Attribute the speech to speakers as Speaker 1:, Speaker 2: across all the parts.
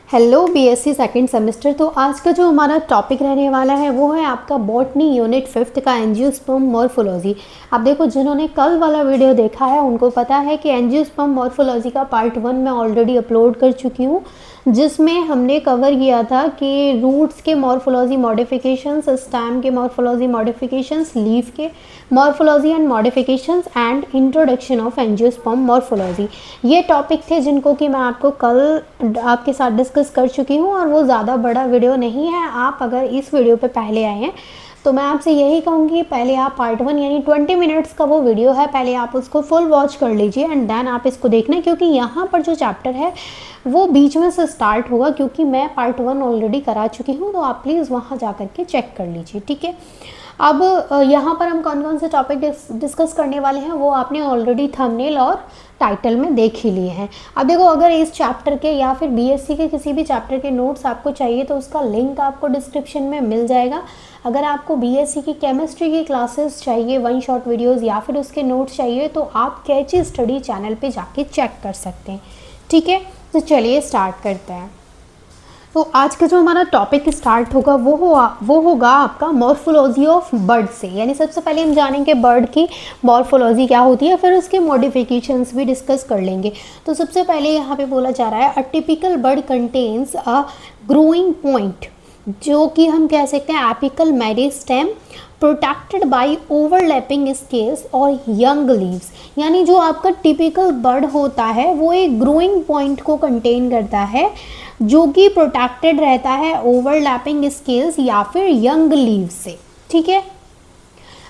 Speaker 1: Hello BSc second semester. तो आज का जो हमारा टॉपिक रहने वाला है वो है आपका बॉटनी यूनिट 5th का एंजियोस्पर्म मॉर्फोलॉजी। अब देखो, जिन्होंने कल वाला वीडियो देखा है उनको पता है कि एंजियोस्पर्म मॉर्फोलॉजी का पार्ट 1 मैं ऑलरेडी अपलोड कर चुकी हूँ, जिसमें हमने कवर किया था कि रूट्स के मॉर्फोलॉजी मॉडिफिकेशंस, स्टेम के मॉर्फोलॉजी मॉडिफिकेशंस, लीफ के morphology and modifications and introduction of angiosperm morphology. ये टॉपिक थे जिनको कि मैं आपको कल आपके साथ डिस्कस कर चुकी हूँ और वो ज़्यादा बड़ा वीडियो नहीं है। आप अगर इस वीडियो पे पहले आए हैं तो मैं आपसे यही कहूँगी, पहले आप पार्ट 1 यानी 20 मिनट्स का वो वीडियो है, पहले आप उसको फुल वॉच कर लीजिए एंड देन आप इसको देखना, क्योंकि यहाँ पर जो चैप्टर है वो बीच में से स्टार्ट होगा, क्योंकि मैं पार्ट 1 ऑलरेडी करा चुकी हूँ। तो आप प्लीज़ वहाँ जा कर के चेक कर लीजिए, ठीक है। अब यहाँ पर हम कौन कौन से टॉपिक डिस्कस करने वाले हैं वो आपने ऑलरेडी थंबनेल और टाइटल में देख ही लिए हैं। अब देखो, अगर इस चैप्टर के या फिर बीएससी के किसी भी चैप्टर के नोट्स आपको चाहिए तो उसका लिंक आपको डिस्क्रिप्शन में मिल जाएगा। अगर आपको बीएससी की केमिस्ट्री की क्लासेस चाहिए, 1 शॉट वीडियोस या फिर उसके नोट्स चाहिए तो आप कैची स्टडी चैनल पे जाके चेक कर सकते हैं, ठीक है। तो चलिए स्टार्ट करते हैं। तो आज का जो हमारा टॉपिक स्टार्ट होगा वो होगा आपका मॉर्फोलॉजी ऑफ बर्ड से। यानी सबसे पहले हम जानेंगे बर्ड की मॉर्फोलॉजी क्या होती है, फिर उसके मॉडिफिकेशंस भी डिस्कस कर लेंगे। तो सबसे पहले यहाँ पे बोला जा रहा है, a typical bird contains a growing point, जो कि हम कह सकते हैं apical meristem protected by overlapping scales और यंग लीव्स। यानी जो आपका टिपिकल बर्ड होता है वो एक ग्रोइंग पॉइंट को कंटेन करता है, जो कि प्रोटेक्टेड रहता है ओवरलैपिंग स्केल्स या फिर यंग लीव्स से, ठीक है।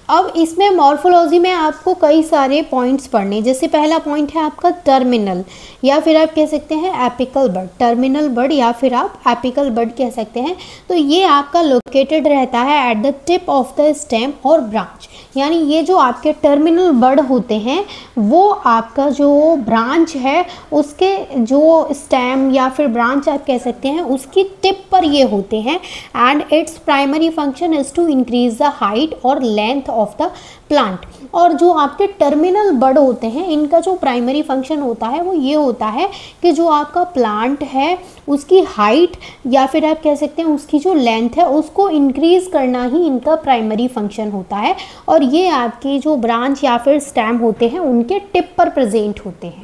Speaker 1: अब इसमें मॉर्फोलॉजी में आपको कई सारे पॉइंट्स पढ़ने, जैसे पहला पॉइंट है आपका टर्मिनल, या फिर आप कह सकते हैं एपिकल बर्ड, टर्मिनल बर्ड या फिर आप एपिकल बर्ड कह सकते हैं। तो ये आपका लोकेटेड रहता है at the tip of the stem और ब्रांच। यानी ये जो आपके टर्मिनल बर्ड होते हैं वो आपका जो ब्रांच है उसके जो स्टेम या फिर ब्रांच आप कह सकते हैं उसकी टिप पर ये होते हैं। And its primary function is to increase the height और लेंथ ऑफ द प्लांट। और जो आपके टर्मिनल बर्ड होते हैं इनका जो प्राइमरी फंक्शन होता है वो ये होता है कि जो आपका प्लांट है उसकी हाइट या फिर आप कह सकते हैं उसकी जो लेंथ है उसको इंक्रीज करना ही इनका प्राइमरी फंक्शन होता है। और ये आपकी जो ब्रांच या फिर स्टेम होते हैं उनके टिप पर प्रेजेंट होते हैं।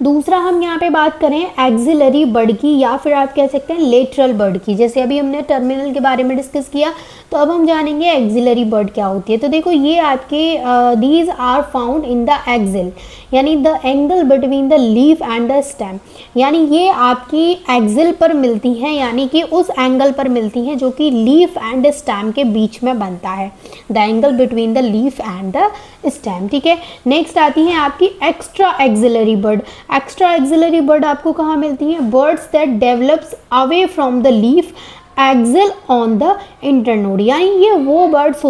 Speaker 1: दूसरा हम यहाँ पे बात करें एक्सिलरी बर्ड की या फिर आप कह सकते हैं लेटरल बर्ड की। जैसे अभी हमने टर्मिनल के बारे में डिस्कस किया, तो अब हम जानेंगे एक्सिलरी बर्ड क्या होती है। तो देखो, ये आपके these are found in the axil, यानी the angle between the leaf and the stem. यानी ये आपकी एक्सिल पर मिलती हैं, यानी कि उस एंगल पर मिलती हैं जो कि लीफ एंड स्टेम के बीच में बनता है, the angle between the leaf and the stem, ठीक है। नेक्स्ट आती हैं आपकी extra axillary bud. Extra axillary bud आपको कहाँ मिलती हैं? Buds that develops away from the leaf axil on the internode. यानी ये वो बर्ड्स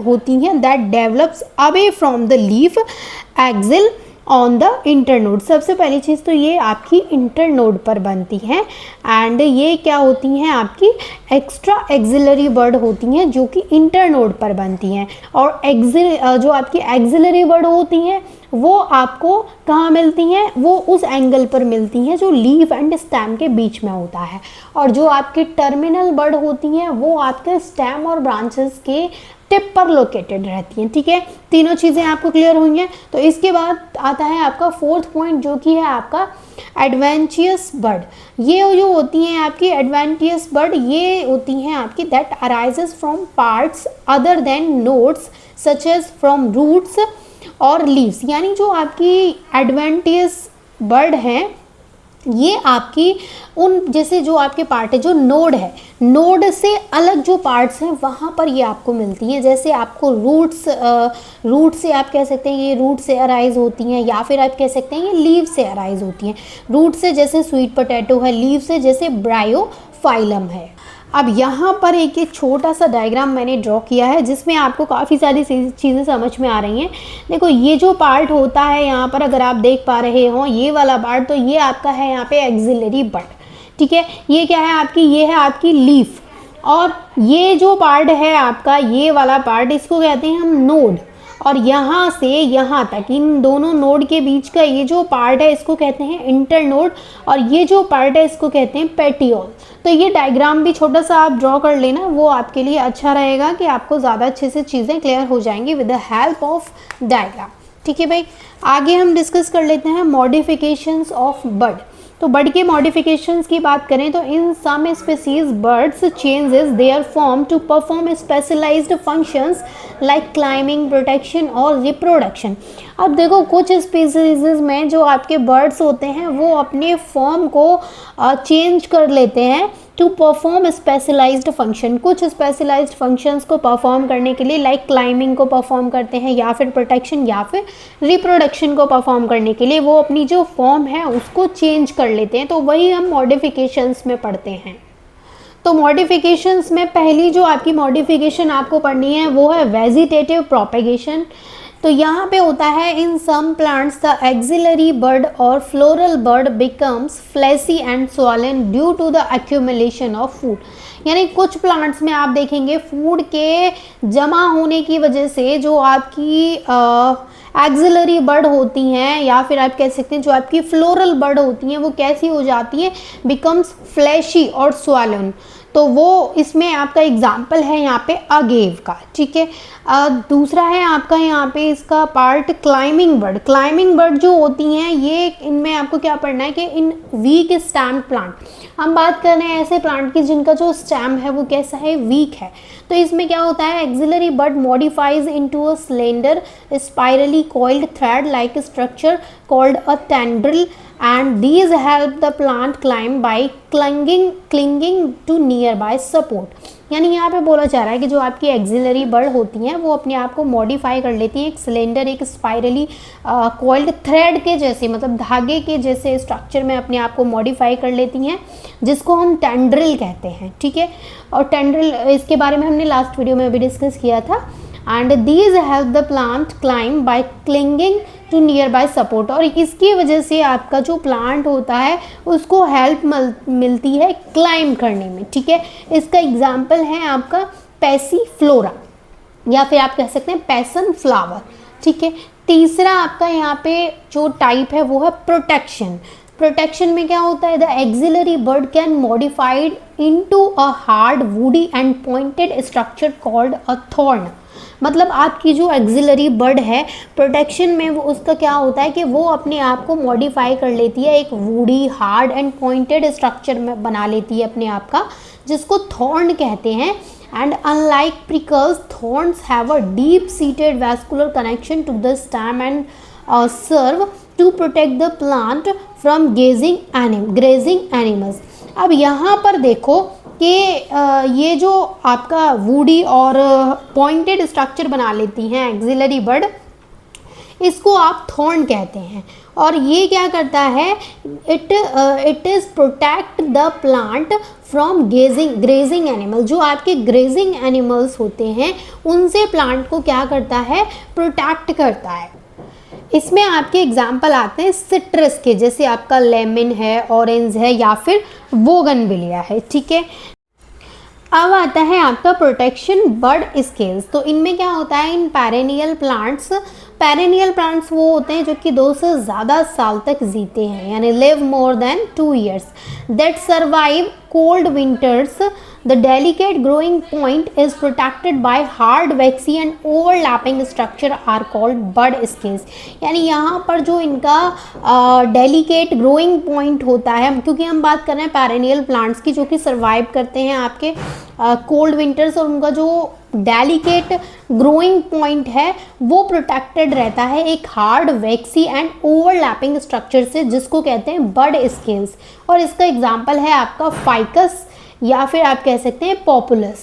Speaker 1: होती हैं that develops away from the leaf axil on the internode. सबसे पहली चीज़ तो ये आपकी इंटरनोड पर बनती हैं एंड ये क्या होती हैं? आपकी एक्स्ट्रा एक्सिलरी बर्ड होती हैं जो कि इंटरनोड पर बनती हैं। और जो आपकी एक्सिलरी बर्ड होती हैं वो आपको कहाँ मिलती हैं? वो उस एंगल पर मिलती हैं जो लीफ एंड स्टेम के बीच में होता है। और जो आपकी टर्मिनल बर्ड होती हैं वो आपके स्टेम और ब्रांचेस के टिप पर लोकेटेड रहती हैं, ठीक है। तीनों चीज़ें आपको क्लियर हुई हैं। तो इसके बाद आता है आपका 4th पॉइंट, जो कि है आपका एडवेंटियस बर्ड। ये जो होती हैं आपकी एडवेंटियस बर्ड, ये होती हैं आपकी that arises from parts other than nodes such as from roots और लीव्स। यानी जो आपकी एडवेंटियस बर्ड हैं ये आपकी उन जैसे जो आपके पार्ट है, जो नोड है, नोड से अलग जो पार्ट्स हैं वहाँ पर ये आपको मिलती हैं। जैसे आपको रूट से आप कह सकते हैं ये रूट से अराइज होती हैं, या फिर आप कह सकते हैं ये लीव से अराइज होती हैं। रूट से जैसे स्वीट पोटैटो है, लीव से जैसे ब्रायोफाइलम है। अब यहाँ पर एक छोटा सा डायग्राम मैंने ड्रॉ किया है जिसमें आपको काफ़ी सारी चीज़ें समझ में आ रही हैं। देखो, ये जो पार्ट होता है यहाँ पर अगर आप देख पा रहे हो ये वाला पार्ट, तो ये आपका है यहाँ पे एक्सिलरी बर्ड, ठीक है। ये क्या है आपकी? ये है आपकी लीफ। और ये जो पार्ट है आपका ये वाला पार्ट, इसको कहते हैं हम नोड। और यहाँ से यहाँ तक इन दोनों नोड के बीच का ये जो पार्ट है इसको कहते हैं इंटरनोड, और ये जो पार्ट है इसको कहते हैं पेटियोल। तो ये डायग्राम भी छोटा सा आप ड्रॉ कर लेना, वो आपके लिए अच्छा रहेगा कि आपको ज़्यादा अच्छे से चीज़ें क्लियर हो जाएंगी with the help of diagram. ठीक है भाई, आगे हम डिस्कस कर लेते हैं मॉडिफिकेशंस ऑफ बर्ड। तो बर्ड के मॉडिफिकेशंस की बात करें तो in some species birds changes their form to perform specialised functions like climbing, protection और रिप्रोडक्शन। अब देखो कुछ स्पीसीज में जो आपके बर्ड्स होते हैं वो अपने फॉर्म को चेंज कर लेते हैं टू परफॉर्म स्पेशलाइज्ड फंक्शन। कुछ स्पेशलाइज्ड फंक्शंस को परफॉर्म करने के लिए लाइक क्लाइंबिंग को परफॉर्म करते हैं, या फिर प्रोटेक्शन या फिर रिप्रोडक्शन को परफॉर्म करने के लिए वो अपनी जो फॉर्म है उसको चेंज कर लेते हैं। तो वही हम मॉडिफिकेशंस में पढ़ते हैं। तो मॉडिफिकेशंस में पहली जो आपकी मॉडिफिकेशन आपको पढ़नी है वो है वेजिटेटिव प्रोपेगेशन। तो यहाँ पे होता है in some plants the axillary bird और floral bird becomes fleshy and swollen due to the accumulation of food. यानी कुछ प्लांट्स में आप देखेंगे फूड के जमा होने की वजह से जो आपकी एक्सिलरी बर्ड होती हैं, या फिर आप कह सकते हैं जो आपकी फ्लोरल बर्ड होती हैं, वो कैसी हो जाती है, बिकम्स फ्लैशी और स्वॉलन। तो वो इसमें आपका एग्जाम्पल है यहाँ पे अगेव का। ठीक है, दूसरा है आपका यहाँ पे इसका part climbing bird. Climbing bird जो होती हैं ये इनमें आपको क्या पढ़ना है कि इन वीक स्टैम प्लांट, हम बात कर रहे हैं ऐसे प्लांट की जिनका जो स्टैम है वो कैसा है, वीक है। तो इसमें क्या होता है, axillary bud modifies into a slender spirally coiled thread like structure called a tendril and these help the plant climb by clinging to nearby support। यानी यहाँ पे बोला जा रहा है कि जो आपकी एक्सिलरी बर्ड होती हैं वो अपने आप को मॉडिफाई कर लेती हैं एक सिलेंडर, एक स्पाइरली कॉइल्ड थ्रेड के जैसे, मतलब धागे के जैसे स्ट्रक्चर में अपने आप को मॉडिफाई कर लेती हैं, जिसको हम टेंड्रिल कहते हैं। ठीक है, और टेंड्रिल इसके बारे में हमने लास्ट वीडियो में भी डिस्कस किया था। And these help the plant climb by clinging to nearby support. और इसकी वजह से आपका जो प्लांट होता है उसको हेल्प मिलती है क्लाइंब करने में। ठीक है, इसका एग्जाम्पल है आपका पैसीफ्लोरा, या फिर आप कह सकते हैं पैसन फ्लावर। ठीक है, तीसरा आपका यहाँ पे जो टाइप है वो है प्रोटेक्शन। प्रोटेक्शन में क्या होता है, the axillary bird can modified into a hard woody and pointed structure called a thorn. मतलब आपकी जो एक्सिलरी बर्ड है प्रोटेक्शन में वो उसका क्या होता है कि वो अपने आप को मॉडिफाई कर लेती है, एक woody hard and pointed structure में बना लेती है अपने आप का, जिसको थॉर्न कहते हैं। And unlike prickles, thorns have a deep seated vascular connection to the stem and serve to protect the plant from grazing animals. अब यहाँ पर देखो कि ये जो आपका वुडी और पॉइंटेड स्ट्रक्चर बना लेती हैं एक्सिलरी बर्ड, इसको आप थॉर्न कहते हैं। और ये क्या करता है, it is protect the plant from grazing animal. जो आपके ग्रेजिंग एनिमल्स होते हैं उनसे प्लांट को क्या करता है, प्रोटेक्ट करता है। इसमें आपके एग्जाम्पल आते हैं सिट्रस के, जैसे आपका लेमन है, ऑरेंज है, या फिर बोगनविलिया है। ठीक है, अब आता है आपका प्रोटेक्शन बर्ड स्केल्स। तो इनमें क्या होता है, इन पेरेनियल प्लांट्स वो होते हैं जो कि 2 से ज़्यादा साल तक जीते हैं, यानी live more than 2 years, that survive cold winters. The delicate growing point is protected by hard waxy and overlapping structure are called bud scales. यानी यहाँ पर जो इनका डेलिकेट ग्रोइंग पॉइंट होता है, क्योंकि हम बात कर रहे हैं पेरेनियल प्लांट्स की जो कि सर्वाइव करते हैं आपके कोल्ड विंटर्स, और उनका जो डेलिकेट ग्रोइंग पॉइंट है वो प्रोटेक्टेड रहता है एक hard waxy and overlapping structure से, जिसको कहते हैं बर्ड स्केल्स। और इसका एग्जाम्पल है आपका फाइकस, या फिर आप कह सकते हैं पॉपुलस।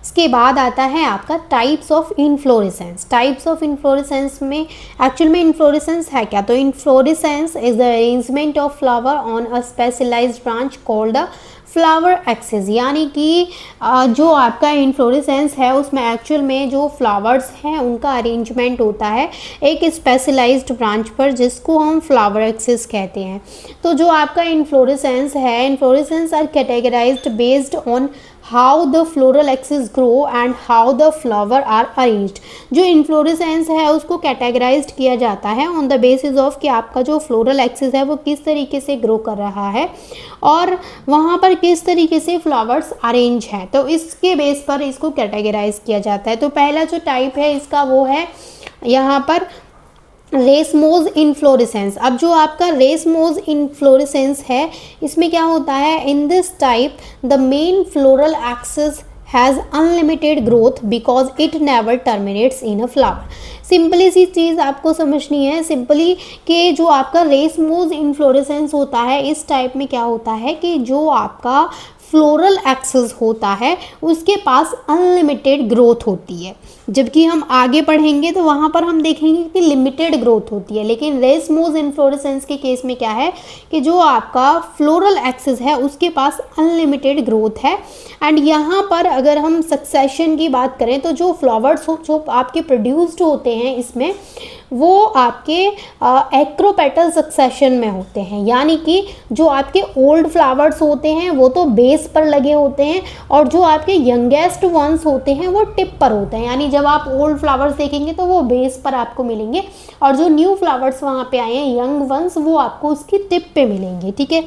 Speaker 1: इसके बाद आता है आपका types of inflorescence. Types of inflorescence में एक्चुअल में इनफ्लोरेसेंस है क्या, तो inflorescence is the arrangement of flower on a specialised branch called a flower axis. यानी कि जो आपका इनफ्लोरेसेंस है उसमें एक्चुअल में जो फ्लावर्स हैं उनका अरेंजमेंट होता है एक स्पेशलाइज्ड ब्रांच पर, जिसको हम फ्लावर एक्सेस कहते हैं। तो जो आपका इनफ्लोरेसेंस है, inflorescence are categorised based on how the floral axis grow and how the flower are arranged. जो इन्फ्लोरेसेंस है उसको कैटेगराइज्ड किया जाता है ऑन द बेसिस ऑफ कि आपका जो फ्लोरल एक्सिस है वो किस तरीके से ग्रो कर रहा है और वहाँ पर किस तरीके से फ्लावर्स अरेंज हैं, तो इसके बेस पर इसको कैटेगराइज किया जाता है। तो पहला जो टाइप है इसका वो है यहाँ पर रेसमोज इन्फ्लोरेसेंस। अब जो आपका रेसमोज इन्फ्लोरेसेंस है इसमें क्या होता है, in this type the main floral axis has unlimited growth because it never terminates in a flower. Simply सी चीज़ आपको समझनी है सिंपली कि जो आपका रेसमोज इन्फ्लोरेसेंस होता है इस टाइप में क्या होता है कि जो आपका फ्लोरल एक्सिस होता है उसके पास अनलिमिटेड ग्रोथ होती है, जबकि हम आगे पढ़ेंगे तो वहाँ पर हम देखेंगे कि लिमिटेड ग्रोथ होती है। लेकिन रेसमोज इन्फ्लोरेसेंस के केस में क्या है कि जो आपका फ्लोरल एक्सिस है उसके पास अनलिमिटेड ग्रोथ है। एंड यहाँ पर अगर हम सक्सेशन की बात करें तो जो फ्लावर्स जो आपके प्रोड्यूस्ड होते हैं इसमें वो आपके एक्रोपेटल सक्सेशन में होते हैं, यानी कि जो आपके ओल्ड फ्लावर्स होते हैं वो तो बेस पर लगे होते हैं और जो आपके यंगेस्ट वंस होते हैं वो टिप पर होते हैं। यानी जब आप ओल्ड फ्लावर्स देखेंगे तो वो बेस पर आपको मिलेंगे और जो न्यू फ्लावर्स वहाँ पे आए हैं यंग वंस वो आपको उसकी टिप पे मिलेंगे, ठीक है।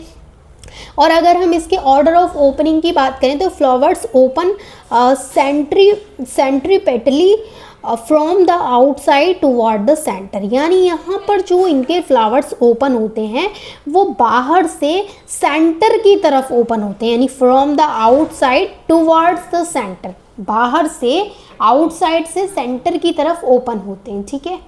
Speaker 1: और अगर हम इसके ऑर्डर ऑफ ओपनिंग की बात करें तो flowers open centripetally from the outside toward the centre, यानी यहाँ पर जो इनके फ्लावर्स ओपन होते हैं वो बाहर से सेंटर की तरफ ओपन होते हैं, यानी from the outside towards the centre, बाहर से आउटसाइड से सेंटर की तरफ ओपन होते हैं, ठीक है।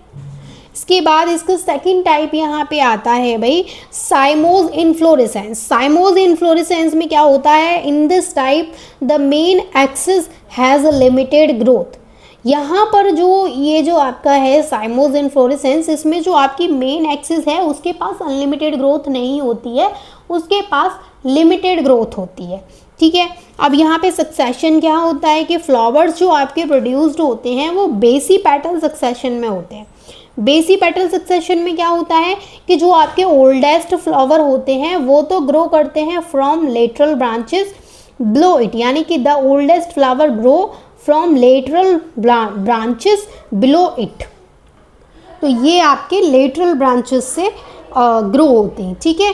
Speaker 1: इसके बाद इसका सेकंड टाइप यहाँ पे आता है भाई साइमोज इन्फ्लोरेसेंस। साइमोज इन्फ्लोरेसेंस में क्या होता है, in this type the main axis has a limited growth. यहाँ पर जो ये जो आपका है साइमोज इन्फ्लोरेसेंस इसमें जो आपकी मेन एक्सिस है उसके पास अनलिमिटेड ग्रोथ नहीं होती है, उसके पास लिमिटेड ग्रोथ होती है, ठीक है। अब यहाँ पे सक्सेशन क्या होता है कि फ्लावर्स जो आपके प्रोड्यूस्ड होते हैं वो बेसी पेटल सक्सेशन में होते हैं। बेसी पेटल सक्सेशन में क्या होता है कि जो आपके ओल्डेस्ट फ्लावर होते हैं वो तो ग्रो करते हैं from lateral branches below it, यानी कि the oldest flower grow from lateral branches below it. तो ये आपके लेटरल ब्रांचेस से ग्रो होते हैं, ठीक है।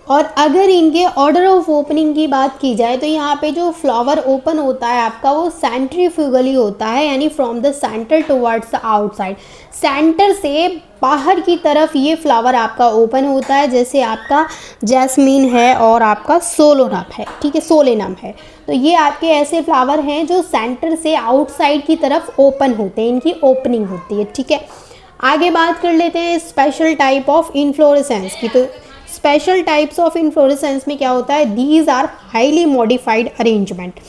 Speaker 1: और अगर इनके ऑर्डर ऑफ ओपनिंग की बात की जाए तो यहाँ पे जो फ्लावर ओपन होता है आपका वो सेंट्रीफ्यूगली होता है, यानी from the centre towards the outside, centre से बाहर की तरफ ये फ्लावर आपका ओपन होता है, जैसे आपका जैस्मीन है और आपका सोलोनम है, ठीक है, सोलेनम है। तो ये आपके ऐसे फ्लावर हैं जो सेंटर से आउटसाइड की तरफ ओपन होते हैं, इनकी ओपनिंग होती है, ठीक है। आगे बात कर लेते हैं स्पेशल टाइप ऑफ इन्फ्लोरेसेंस की। तो स्पेशल टाइप्स ऑफ इन्फ्लोरेसेंस में क्या होता है, these are highly modified arrangement.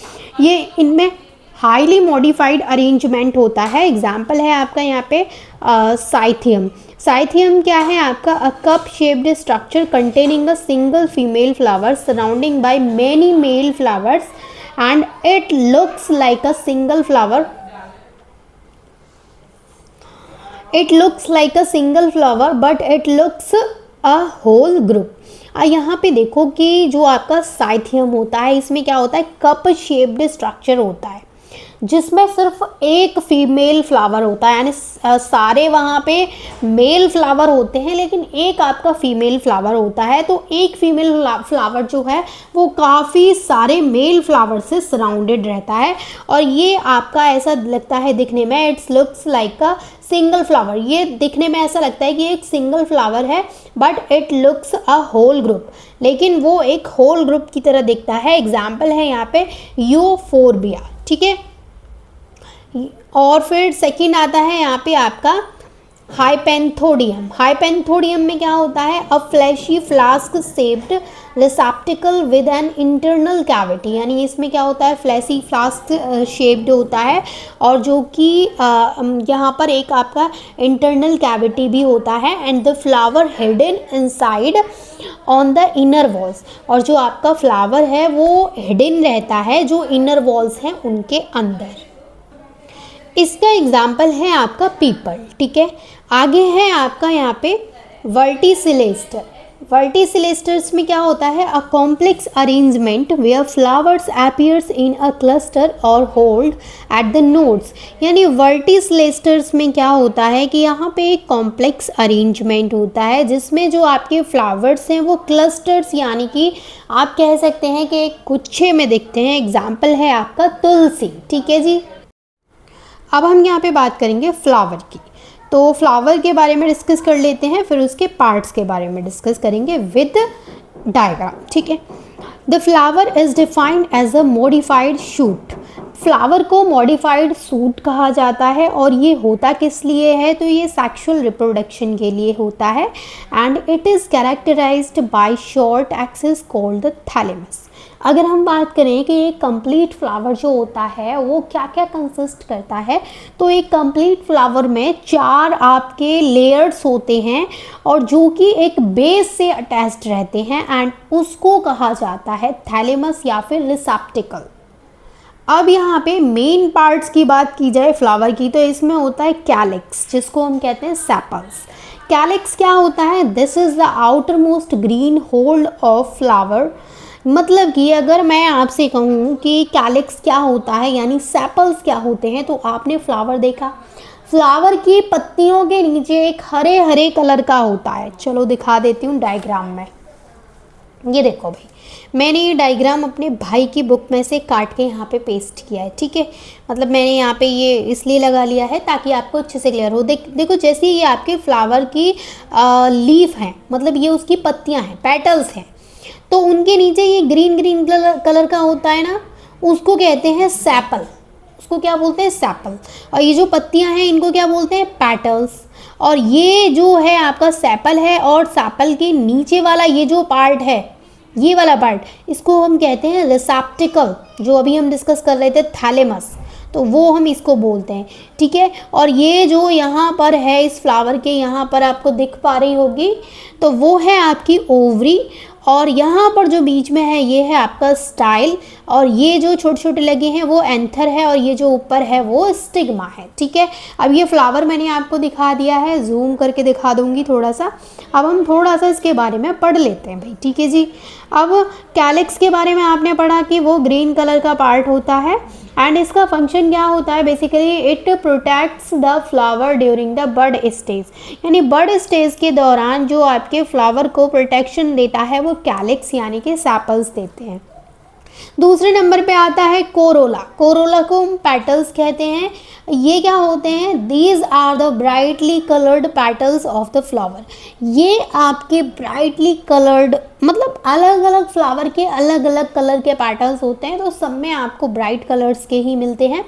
Speaker 1: ये इनमें हाईली मॉडिफाइड अरेंजमेंट होता है। एग्जाम्पल है आपका यहाँ पे साइथियम। साइथियम क्या है आपका, a cup shaped structure containing a single female flower surrounding by many male flowers and it looks like a single flower. It looks like a single flower but it looks a whole group. यहाँ पे देखो कि जो आपका cyathium होता है इसमें क्या होता है, कप शेप्ड स्ट्रक्चर होता है जिसमें सिर्फ एक फीमेल फ्लावर होता है, यानी सारे वहाँ पे मेल फ्लावर होते हैं लेकिन एक आपका फीमेल फ्लावर होता है। तो एक फीमेल फ्लावर जो है वो काफ़ी सारे मेल फ्लावर से सराउंडेड रहता है और ये आपका ऐसा लगता है दिखने में, it's looks like a single flower. ये दिखने में ऐसा लगता है कि एक सिंगल फ्लावर है but it looks a whole group, लेकिन वो एक होल ग्रुप की तरह दिखता है। एग्जाम्पल है यहाँ पे यूफोर्बिया, ठीक है। और फिर सेकंड आता है यहाँ पे आपका हाइपेंथोडियम। हाइपेंथोडियम में क्या होता है, a fleshy flask shaped receptacle with an internal cavity, यानी इसमें क्या होता है, फ्लैशी फ्लास्क शेप्ड होता है और जो कि यहाँ पर एक आपका इंटरनल कैविटी भी होता है and the flower hidden inside on the inner walls, और जो आपका फ्लावर है वो हिडन रहता है जो इनर वॉल्स हैं उनके अंदर। इसका एग्जाम्पल है आपका पीपल, ठीक है। आगे है आपका यहाँ पे वर्टिसिलेस्टर। वर्टिसिलेस्टर्स में क्या होता है, a complex arrangement where flowers appears in a cluster और होल्ड एट द नोड्स। यानी वर्टिसिलेस्टर्स में क्या होता है कि यहाँ पे एक कॉम्प्लेक्स अरेंजमेंट होता है जिसमें जो आपके फ्लावर्स हैं वो क्लस्टर्स यानी कि आप कह सकते हैं कि एक गुच्छे में दिखते हैं। एग्जाम्पल है आपका तुलसी। ठीक है जी। अब हम यहाँ पे बात करेंगे फ्लावर की। तो फ्लावर के बारे में डिस्कस कर लेते हैं, फिर उसके पार्ट्स के बारे में डिस्कस करेंगे विद डायग्राम। ठीक है। The flower is defined as a modified shoot. Flower को मॉडिफाइड सूट कहा जाता है और ये होता किस लिए है, तो ये सेक्सुअल रिप्रोडक्शन के लिए होता है। And it is characterised by short axis called the thalamus. अगर हम बात करें कि एक कंप्लीट फ्लावर जो होता है वो क्या क्या कंसिस्ट करता है, तो एक कंप्लीट फ्लावर में 4 आपके लेयर्स होते हैं और जो कि एक बेस से अटैच्ड रहते हैं एंड उसको कहा जाता है थैलेमस या फिर रिसेप्टिकल। अब यहाँ पे मेन पार्ट्स की बात की जाए फ्लावर की, तो इसमें होता है कैलिक्स जिसको हम कहते हैं सेपल्स। कैलिक्स क्या होता है, this is the outer most green hold of flower. मतलब कि अगर मैं आपसे कहूँ कि कैलिक्स क्या होता है यानी सेपल्स क्या होते हैं, तो आपने फ्लावर देखा, फ्लावर की पत्तियों के नीचे एक हरे हरे कलर का होता है। चलो दिखा देती हूँ डायग्राम में। ये देखो भाई, मैंने ये डायग्राम अपने भाई की बुक में से काट के यहाँ पे पेस्ट किया है। ठीक है, मतलब मैंने यहाँ पे ये इसलिए लगा लिया है ताकि आपको अच्छे से क्लियर हो। देखो जैसे ये आपके फ्लावर की लीफ हैं, मतलब ये उसकी पत्तियाँ हैं, पेटल्स हैं, तो उनके नीचे ये ग्रीन ग्रीन कलर का होता है ना, उसको कहते हैं सेपल। उसको क्या बोलते हैं, सेपल। और ये जो पत्तियां हैं इनको क्या बोलते हैं, पेटल्स। और ये जो है आपका सेपल है और सेपल के नीचे वाला ये जो पार्ट है, ये वाला पार्ट, इसको हम कहते हैं रिसेप्टिकल, जो अभी हम डिस्कस कर रहे थे थैलेमस, तो वो हम इसको बोलते हैं। ठीक है। और ये जो यहाँ पर है इस फ्लावर के यहाँ पर आपको दिख पा रही होगी, तो वो है आपकी ओवरी। और यहाँ पर जो बीच में है ये है आपका स्टाइल, और ये जो छोटे छोटे लगे हैं वो एंथर है, और ये जो ऊपर है वो स्टिग्मा है। ठीक है। अब ये फ्लावर मैंने आपको दिखा दिया है, जूम करके दिखा दूंगी थोड़ा सा। अब हम थोड़ा सा इसके बारे में पढ़ लेते हैं भाई। ठीक है जी। अब कैलिक्स के बारे में आपने पढ़ा कि वो ग्रीन कलर का पार्ट होता है एंड इसका फंक्शन क्या होता है, basically it protects the flower during the bud stage. यानी बड स्टेज के दौरान जो आपके फ्लावर को प्रोटेक्शन देता है वो कैलिक्स यानी कि सेपल्स देते हैं। दूसरे नंबर पे आता है कोरोला। कोरोला को हम पेटल्स कहते हैं। ये क्या होते हैं, these are the brightly coloured petals of the flower. ये आपके ब्राइटली कलर्ड मतलब अलग अलग फ्लावर के अलग अलग कलर के पेटल्स होते हैं, तो सब में आपको ब्राइट कलर्स के ही मिलते हैं।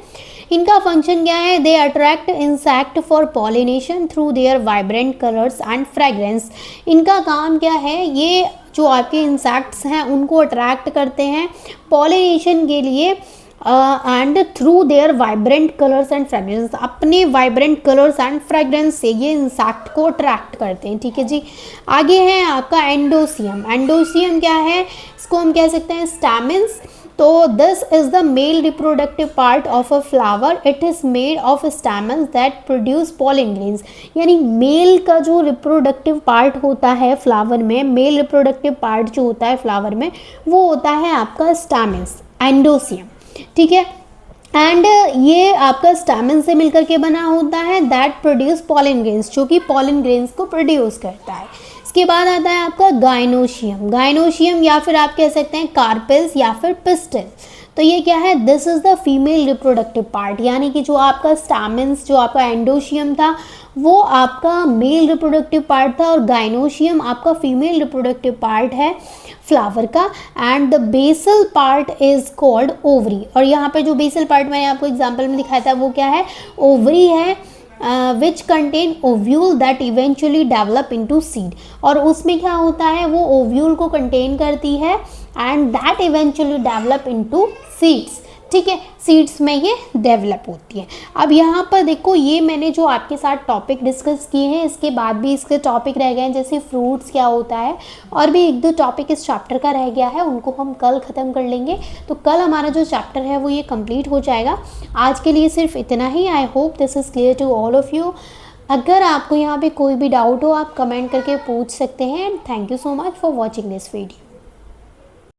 Speaker 1: इनका फंक्शन क्या है, they attract insect for pollination through their vibrant colours and fragrance. इनका काम क्या है, ये जो आपके इंसेक्ट्स हैं उनको अट्रैक्ट करते हैं पॉलिनेशन के लिए and through their vibrant colours and fragrance. अपने वाइब्रेंट कलर्स एंड फ्रेग्रेंस से ये इंसेक्ट को अट्रैक्ट करते हैं। ठीक है जी। आगे है आपका एंडोसियम। एंडोसियम क्या है, इसको हम कह सकते हैं स्टैमेंस। तो this is the male reproductive part of a flower. It is made of stamens that produce pollen grains. यानी मेल का जो रिप्रोडक्टिव पार्ट होता है फ्लावर में, मेल रिप्रोडक्टिव पार्ट जो होता है फ्लावर में, वो होता है आपका स्टैमेंस, एंडोसियम। ठीक है। एंड ये आपका स्टैमेन से मिलकर के बना होता है, दैट प्रोड्यूस पॉलन ग्रेन्स, जो कि पॉलन ग्रेन्स को प्रोड्यूस करता है। इसके बाद आता है आपका गाइनोशियम। गाइनोशियम या फिर आप कह सकते हैं कार्पेल्स या फिर पिस्टल। तो ये क्या है, this is the female reproductive part. यानी कि जो आपका स्टैमेंस, जो आपका एंडोशियम था वो आपका मेल रिप्रोडक्टिव पार्ट था, और गाइनोशियम आपका फीमेल रिप्रोडक्टिव पार्ट है फ्लावर का। And the basal part is called ovary. और यहाँ पे जो बेसल पार्ट मैंने आपको एग्जाम्पल में दिखाया था वो क्या है, ओवरी है, which contain ovule that eventually develop into seed. और उसमें क्या होता है, वो ओव्यूल को कंटेन करती है and that eventually develop into seeds. ठीक है, सीड्स में ये डेवलप होती है। अब यहाँ पर देखो, ये मैंने जो आपके साथ टॉपिक डिस्कस किए हैं, इसके बाद भी इसके टॉपिक रह गए हैं, जैसे फ्रूट्स क्या होता है, और भी 1-2 टॉपिक इस चैप्टर का रह गया है, उनको हम कल ख़त्म कर लेंगे। तो कल हमारा जो चैप्टर है वो ये कंप्लीट हो जाएगा। आज के लिए सिर्फ इतना ही। I hope this is clear to all of you. अगर आपको यहाँ पे कोई भी डाउट हो आप कमेंट करके पूछ सकते हैं। And thank you so much for watching this video.